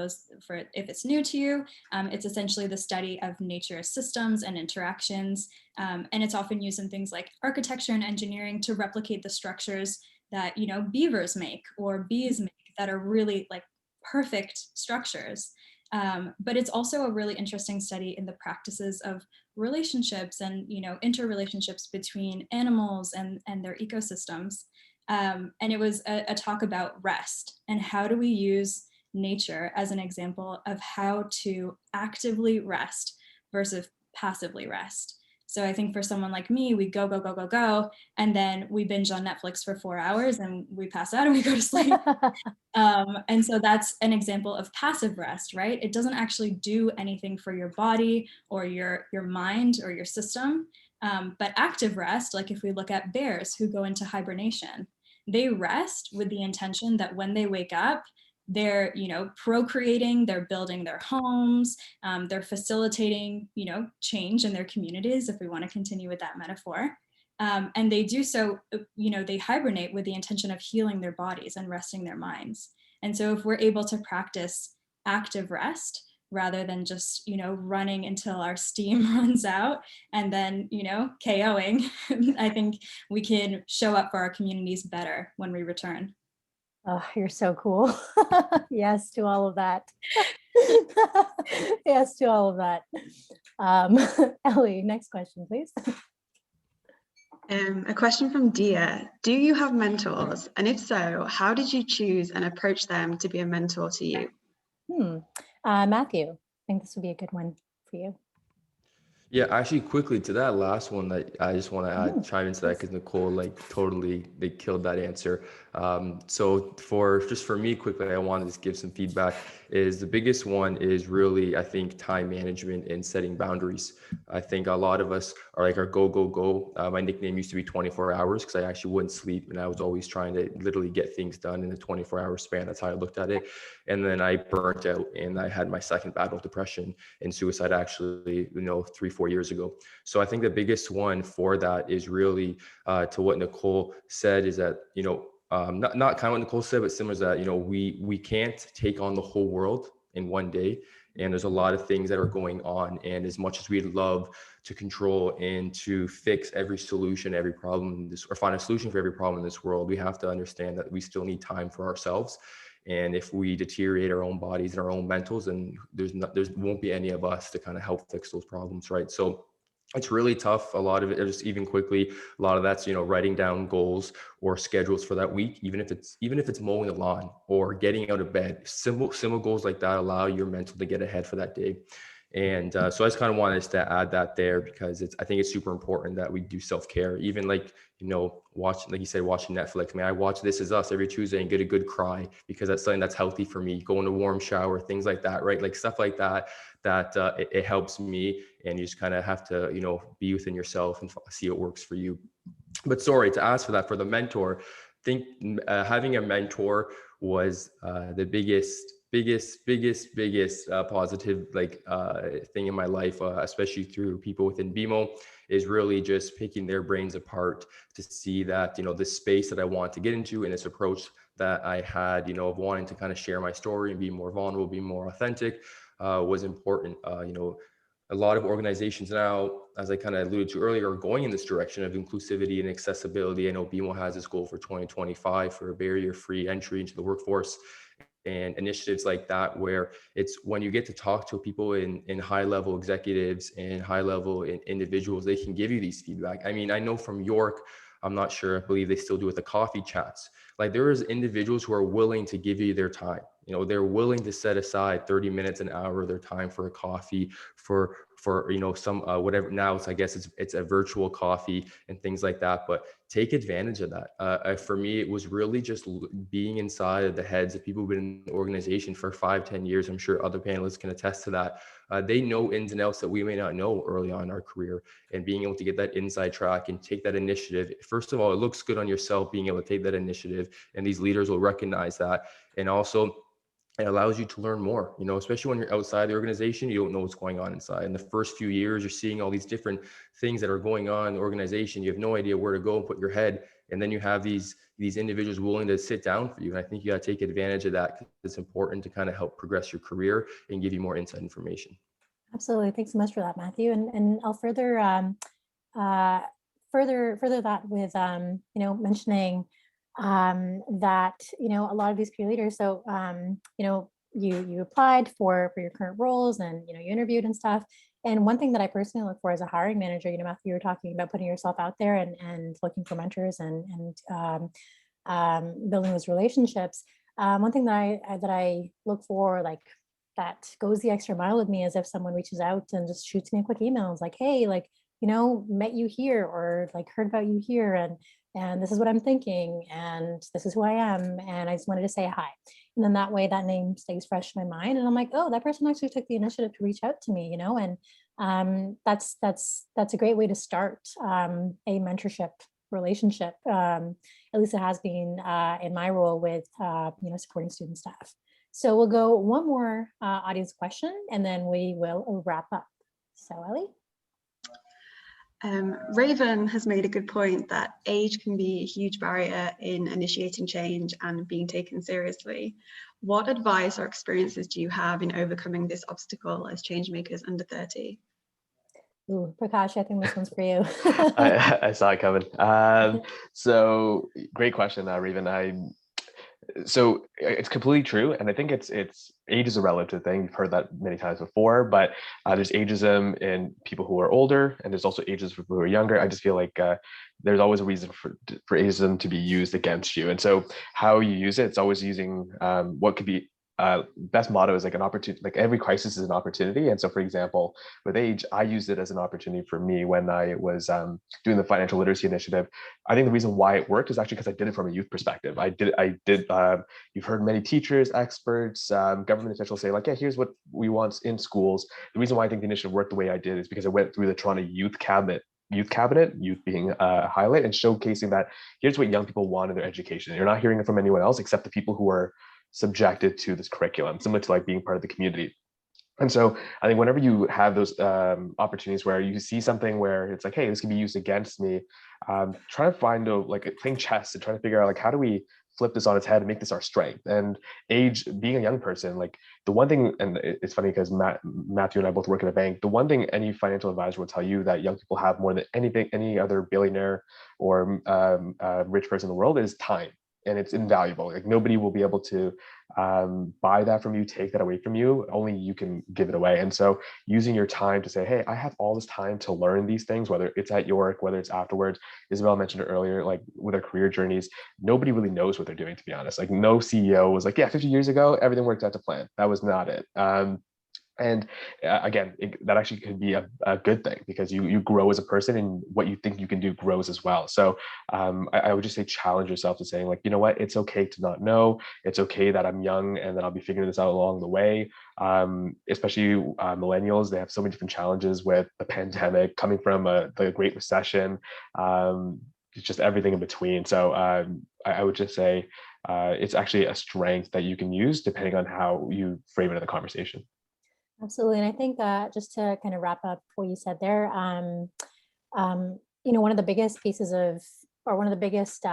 if it's new to you, it's essentially the study of nature systems and interactions. And it's often used in things like architecture and engineering to replicate the structures that, beavers make or bees make that are really like perfect structures. But it's also a really interesting study in the practices of relationships and, you know, interrelationships between animals and their ecosystems. And it was a talk about rest and how do we use nature as an example of how to actively rest versus passively rest. So I think for someone like me, we go, go, go, go, go, and then we binge on Netflix for 4 hours and we pass out and we go to sleep. And so that's an example of passive rest, right? It doesn't actually do anything for your body or your mind or your system. But active rest, like if we look at bears who go into hibernation, they rest with the intention that when they wake up, they're, you know, procreating, they're building their homes, they're facilitating, you know, change in their communities, if we want to continue with that metaphor. And they do so, you know, they hibernate with the intention of healing their bodies and resting their minds. And so if we're able to practice active rest rather than just, you know, running until our steam runs out and then, you know, KOing, I think we can show up for our communities better when we return. Oh, you're so cool. Yes to all of that. Yes to all of that. Ellie, next question, please. A question from Dia. Do you have mentors? And if so, how did you choose and approach them to be a mentor to you? Matthew, I think this would be a good one for you. Yeah, actually, quickly to that last one, that I just want to add, chime into that because Nicole, like, totally, they killed that answer. So for me, quickly, I want to just give some feedback. Is the biggest one is really, I think, time management and setting boundaries. I think a lot of us are like our go, go, go. My nickname used to be 24 hours because I actually wouldn't sleep and I was always trying to literally get things done in a 24-hour span. That's how I looked at it. And then I burnt out and I had my second battle of depression and suicide actually, 3-4 years ago. So I think the biggest one for that is really to what Nicole said is that, not kind of what Nicole said, but similar to that, we can't take on the whole world in one day. And there's a lot of things that are going on. And as much as we'd love to control and to fix every solution, every problem, or find a solution for every problem in this world, we have to understand that we still need time for ourselves. And if we deteriorate our own bodies and our own mentals, then there won't be any of us to kind of help fix those problems, right? So it's really tough. A lot of it, just even quickly, a lot of that's, writing down goals or schedules for that week, even if it's mowing the lawn or getting out of bed. Simple goals like that allow your mental to get ahead for that day. And so I just kind of wanted to add that there because I think it's super important that we do self-care. Even like, watching Netflix. I watch This Is Us every Tuesday and get a good cry because that's something that's healthy for me. Go in a warm shower, things like that, right? Like stuff like that it helps me. And you just kind of have to, be within yourself and see what works for you. But sorry to ask for that for the mentor. I think having a mentor was the biggest positive thing in my life, especially through people within BMO, is really just picking their brains apart to see that, the space that I want to get into and this approach that I had, of wanting to kind of share my story and be more vulnerable, be more authentic, was important. A lot of organizations now, as I kind of alluded to earlier, are going in this direction of inclusivity and accessibility. I know BMO has this goal for 2025 for a barrier-free entry into the workforce, and initiatives like that, where it's when you get to talk to people in high-level executives and high-level individuals, they can give you these feedback. I mean, I know from York, I'm not sure, I believe they still do with the coffee chats. Like there is individuals who are willing to give you their time. They're willing to set aside 30 minutes, an hour of their time for a coffee, for some whatever. Now I guess it's a virtual coffee and things like that, but take advantage of that. For me, it was really just being inside of the heads of people who've been in the organization for 5-10 years. I'm sure other panelists can attest to that. They know ins and outs that we may not know early on in our career, and being able to get that inside track and take that initiative. First of all, it looks good on yourself being able to take that initiative, and these leaders will recognize that. And also, it allows you to learn more, especially when you're outside the organization, you don't know what's going on inside. In the first few years, you're seeing all these different things that are going on in the organization. You have no idea where to go and put your head. And then you have these individuals willing to sit down for you. And I think you got to take advantage of that because it's important to kind of help progress your career and give you more inside information. Absolutely. Thanks so much for that, Matthew. And I'll further that with, mentioning that, a lot of these peer leaders, so, you applied for your current roles and, you interviewed and stuff. And one thing that I personally look for as a hiring manager, Matthew, you were talking about putting yourself out there and looking for mentors and building those relationships. One thing that I look for, like, that goes the extra mile with me, is if someone reaches out and just shoots me a quick email. It's like, hey, like, met you here, or like heard about you here, and this is what I'm thinking, and this is who I am, and I just wanted to say hi. And then that way, that name stays fresh in my mind, and I'm like, oh, that person actually took the initiative to reach out to me, and that's a great way to start a mentorship relationship. At least it has been in my role with supporting student staff. So we'll go one more audience question, and then we will wrap up. So Ellie. Raven has made a good point that age can be a huge barrier in initiating change and being taken seriously. What advice or experiences do you have in overcoming this obstacle as changemakers under 30? Ooh, Prakash, I think this one's for you. I saw it coming. So great question, Raven. So it's completely true, and I think it's age is a relative thing. You've heard that many times before, but there's ageism in people who are older, and there's also ageism for people who are younger. I just feel like there's always a reason for ageism to be used against you, and so how you use it, it's always using what could be. Best motto is like an opportunity, like every crisis is an opportunity. And so, for example, with age, I used it as an opportunity for me when I was doing the financial literacy initiative. I think the reason why it worked is actually because I did it from a youth perspective. I did. You've heard many teachers, experts, government officials say, like, yeah, here's what we want in schools. The reason why I think the initiative worked the way I did is because I went through the Toronto Youth Cabinet, youth being a highlight, and showcasing that here's what young people want in their education. You're not hearing it from anyone else except the people who are subjected to this curriculum, similar to like being part of the community. And so I think whenever you have those opportunities where you see something where it's like, hey, this can be used against me, try to find playing chess and trying to figure out like, how do we flip this on its head and make this our strength? And age, being a young person, like the one thing, and it's funny because Matthew and I both work in a bank, the one thing any financial advisor will tell you that young people have more than any other billionaire or rich person in the world is time. And it's invaluable. Like nobody will be able to buy that from you, take that away from you. Only you can give it away. And so using your time to say, hey, I have all this time to learn these things, whether it's at York, whether it's afterwards. Isabel mentioned it earlier, like with our career journeys, nobody really knows what they're doing, to be honest. Like no CEO was like, yeah, 50 years ago, everything worked out to plan. That was not it. And again, that actually could be a good thing because you grow as a person, and what you think you can do grows as well. So I would just say challenge yourself to saying like, you know what, it's okay to not know. It's okay that I'm young and that I'll be figuring this out along the way. Especially millennials, they have so many different challenges with the pandemic, coming from the Great Recession, just everything in between. So I would just say it's actually a strength that you can use depending on how you frame it in the conversation. Absolutely. And I think just to kind of wrap up what you said there, one of the biggest pieces of, or one of the biggest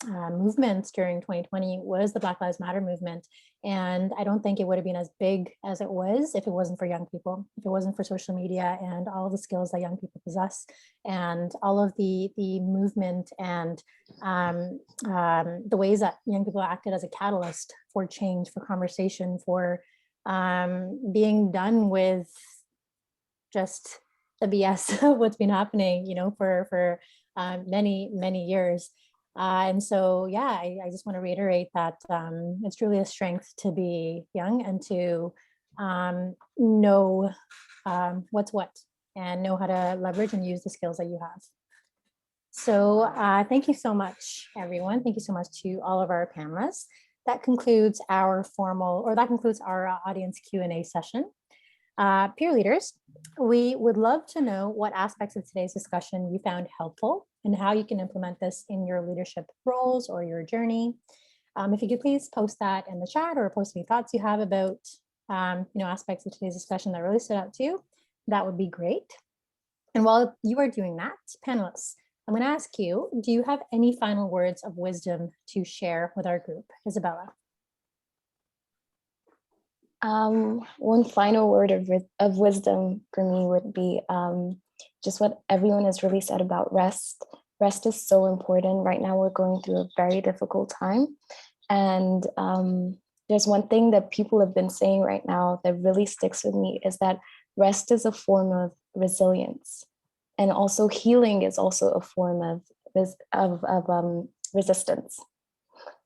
movements during 2020 was the Black Lives Matter movement. And I don't think it would have been as big as it was if it wasn't for young people, if it wasn't for social media and all of the skills that young people possess, and all of the movement and the ways that young people acted as a catalyst for change, for conversation, for being done with just the BS of what's been happening, for many years. And so, yeah, I just want to reiterate that it's truly a strength to be young and to know what's what and know how to leverage and use the skills that you have. So thank you so much, everyone. Thank you so much to all of our panelists. That concludes our audience Q&A session. Peer leaders, we would love to know what aspects of today's discussion you found helpful and how you can implement this in your leadership roles or your journey. If you could please post that in the chat or post any thoughts you have about aspects of today's discussion that really stood out to you, that would be great. And while you are doing that, panelists, I'm going to ask you, do you have any final words of wisdom to share with our group? Isabella. One final word of wisdom for me would be just what everyone has really said about rest. rest is so important. Right now, we're going through a very difficult time. And there's one thing that people have been saying right now that really sticks with me is that rest is a form of resilience. And also healing is also a form of resistance.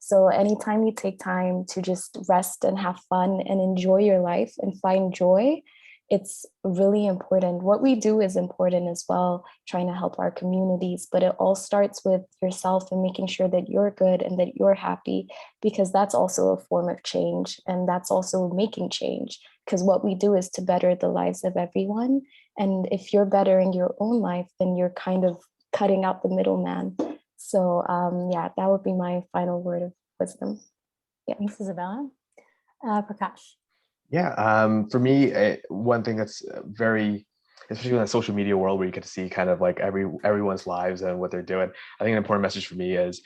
So anytime you take time to just rest and have fun and enjoy your life and find joy, it's really important. What we do is important as well, trying to help our communities, but it all starts with yourself and making sure that you're good and that you're happy, because that's also a form of change. And that's also making change, because what we do is to better the lives of everyone. And if you're bettering your own life, then you're kind of cutting out the middleman. So yeah, that would be my final word of wisdom. Yeah. Thanks, Isabella. Prakash. Yeah, for me, one thing that's very, especially in the social media world where you get to see kind of like everyone's lives and what they're doing. I think an important message for me is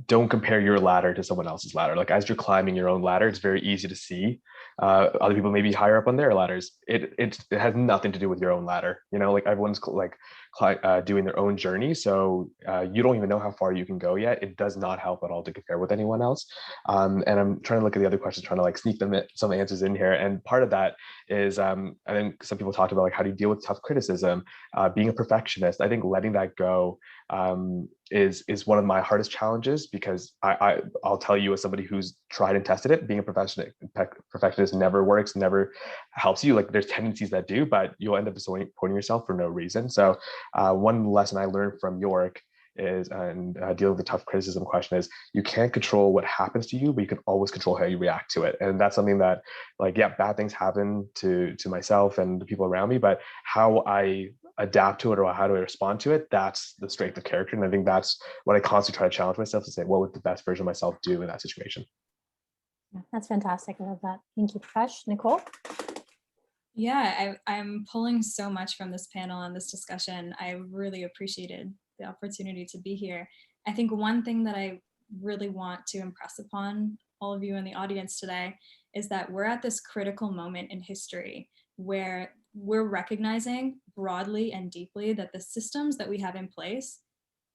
don't compare your ladder to someone else's ladder. Like as you're climbing your own ladder, it's very easy to see other people maybe higher up on their ladders. It has nothing to do with your own ladder. You know, like everyone's like doing their own journey. So you don't even know how far you can go yet. It does not help at all to compare with anyone else. And I'm trying to look at the other questions, trying to like sneak them some answers in here. And part of that is, I think some people talked about like how do you deal with tough criticism, being a perfectionist. I think letting that go is one of my hardest challenges, because I'll tell you, as somebody who's tried and tested it, being a perfectionist never works, never helps you. Like there's tendencies that do, but you'll end up disappointing yourself for no reason. So one lesson I learned from York is, and dealing with the tough criticism question, is you can't control what happens to you, but you can always control how you react to it. And that's something that, like, yeah, bad things happen to myself and the people around me, but how I adapt to it or how do I respond to it, that's the strength of character. And I think that's what I constantly try to challenge myself to say, what would the best version of myself do in that situation? Yeah, that's fantastic. I love that. Thank you, Prakash. Nicole? Yeah, I'm pulling so much from this panel and this discussion. I really appreciated the opportunity to be here. I think one thing that I really want to impress upon all of you in the audience today is that we're at this critical moment in history where we're recognizing broadly and deeply that the systems that we have in place,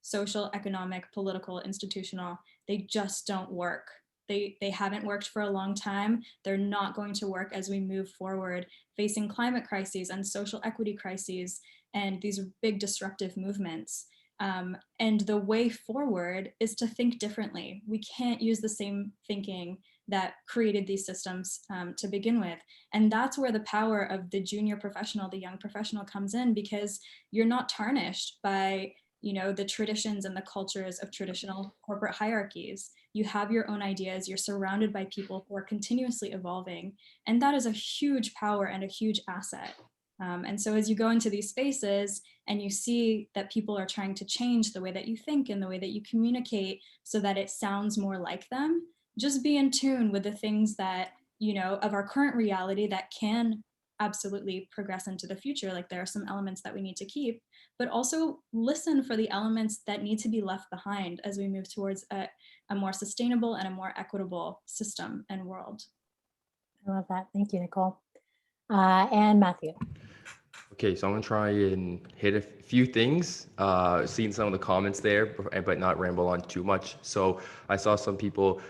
social, economic, political, institutional, they just don't work. They haven't worked for a long time. They're not going to work as we move forward, facing climate crises and social equity crises and these big disruptive movements. And the way forward is to think differently. We can't use the same thinking that created these systems to begin with. And that's where the power of the junior professional, the young professional comes in, because you're not tarnished by the traditions and the cultures of traditional corporate hierarchies. You have your own ideas, you're surrounded by people who are continuously evolving. And that is a huge power and a huge asset. And so as you go into these spaces and you see that people are trying to change the way that you think and the way that you communicate so that it sounds more like them, just be in tune with the things that, of our current reality that can absolutely progress into the future. Like there are some elements that we need to keep, but also listen for the elements that need to be left behind as we move towards a more sustainable and a more equitable system and world. I love that. Thank you, Nicole. And Matthew. Okay, so I'm gonna try and hit a few things, seeing some of the comments there, but not ramble on too much. So I saw some people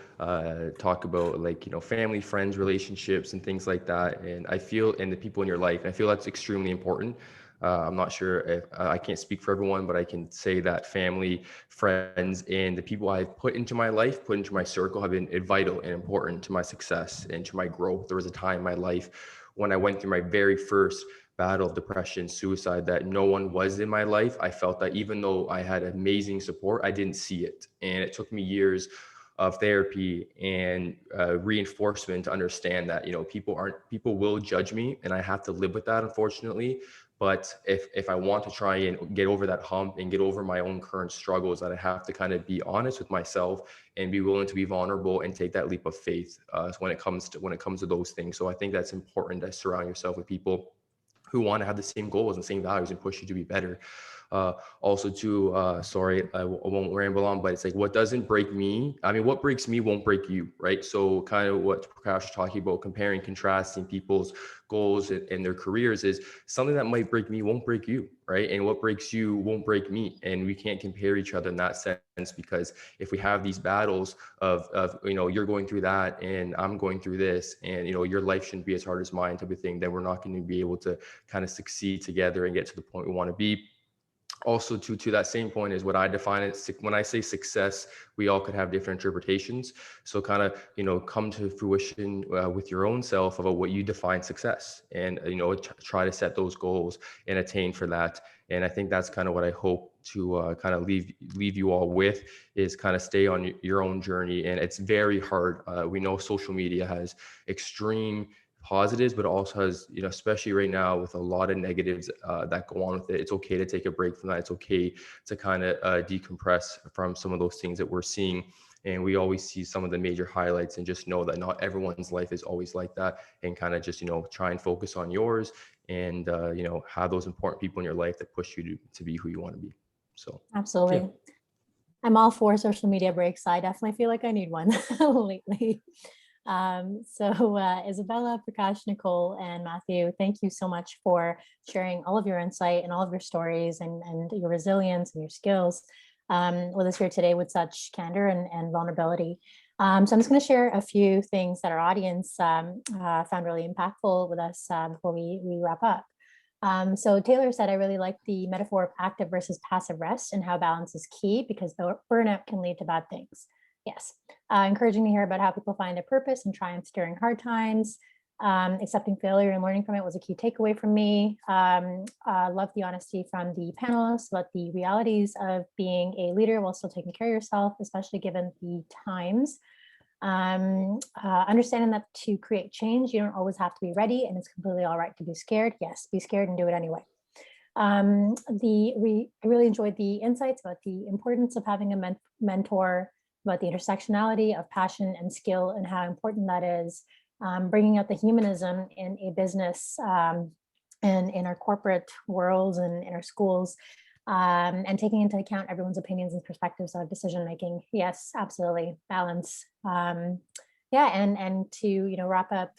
talk about family, friends, relationships, and things like that. And I feel, and the people in your life, I feel that's extremely important. I'm not sure if I can't speak for everyone, but I can say that family, friends, and the people I've put into my life, put into my circle, have been vital and important to my success and to my growth. There was a time in my life when I went through my very first battle of depression, suicide, that no one was in my life. I felt that even though I had amazing support, I didn't see it. And it took me years of therapy and reinforcement to understand that, people will judge me, and I have to live with that, unfortunately. But if I want to try and get over that hump and get over my own current struggles, that I have to kind of be honest with myself and be willing to be vulnerable and take that leap of faith when it comes to those things. So I think that's important, to surround yourself with people who want to have the same goals and same values and push you to be better. Also too, sorry, I won't ramble on, but it's like what doesn't break me, I mean, what breaks me won't break you, right? So kind of what Prakash was talking about, comparing, contrasting people's goals and their careers, is something that might break me won't break you, right? And what breaks you won't break me. And we can't compare each other in that sense, because if we have these battles of you're going through that and I'm going through this, and your life shouldn't be as hard as mine type of thing, then we're not going to be able to kind of succeed together and get to the point we want to be. Also to that same point is what I define it. When I say success, we all could have different interpretations. So kind of, come to fruition with your own self about what you define success, and, try to set those goals and attain for that. And I think that's kind of what I hope to kind of leave you all with, is kind of stay on your own journey. And it's very hard. We know social media has extreme positives, but also has, especially right now with a lot of negatives that go on with it. It's okay to take a break from that. It's okay to kind of decompress from some of those things that we're seeing. And we always see some of the major highlights, and just know that not everyone's life is always like that, and kind of just, try and focus on yours, and, have those important people in your life that push you to be who you want to be. So Absolutely. yeah. I'm all for social media breaks. I definitely feel like I need one lately. So Isabella, Prakash, Nicole, and Matthew, thank you so much for sharing all of your insight and all of your stories and your resilience and your skills with us here today with such candor and vulnerability. So I'm just going to share a few things that our audience found really impactful with us before we wrap up. So Taylor said, I really like the metaphor of active versus passive rest and how balance is key, because burnout can lead to bad things. Yes. Encouraging to hear about how people find a purpose and triumphs during hard times. Accepting failure and learning from it was a key takeaway from me. Love the honesty from the panelists about the realities of being a leader while still taking care of yourself, especially given the times. Understanding that to create change, you don't always have to be ready, and it's completely all right to be scared. Yes, be scared and do it anyway. I really enjoyed the insights about the importance of having a mentor, about the intersectionality of passion and skill and how important that is, bringing out the humanism in a business and in our corporate worlds and in our schools, and taking into account everyone's opinions and perspectives of decision making. Yes, absolutely. Balance. Yeah, and to wrap up,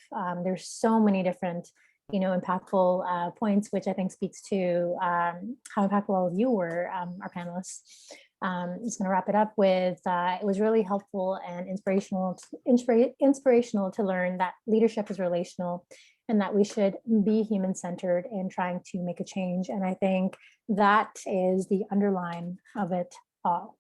there's so many different impactful points, which I think speaks to how impactful all of you were, our panelists. Just going to wrap it up with, it was really helpful and inspirational to learn that leadership is relational, and that we should be human-centered in trying to make a change. And I think that is the underline of it all.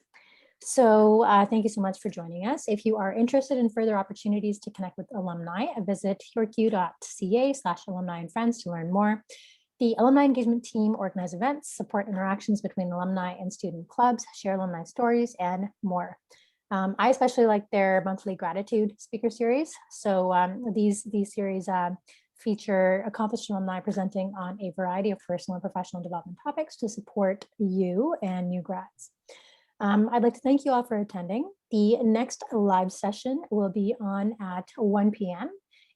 So thank you so much for joining us. If you are interested in further opportunities to connect with alumni, visit yorku.ca/alumni and friends to learn more. The alumni engagement team organize events, support interactions between alumni and student clubs, share alumni stories, and more. I especially like their monthly gratitude speaker series. So these series feature accomplished alumni presenting on a variety of personal and professional development topics to support you and new grads. I'd like to thank you all for attending. The next live session will be on at 1 p.m.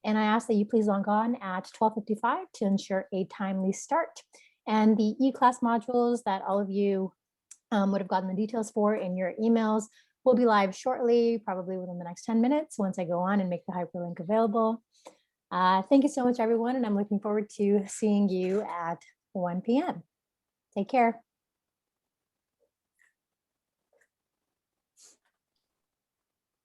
And I ask that you please log on at 12:55 to ensure a timely start. And the e-class modules that all of you would have gotten the details for in your emails will be live shortly, probably within the next 10 minutes, once I go on and make the hyperlink available. Thank you so much, everyone. And I'm looking forward to seeing you at 1 p.m. Take care.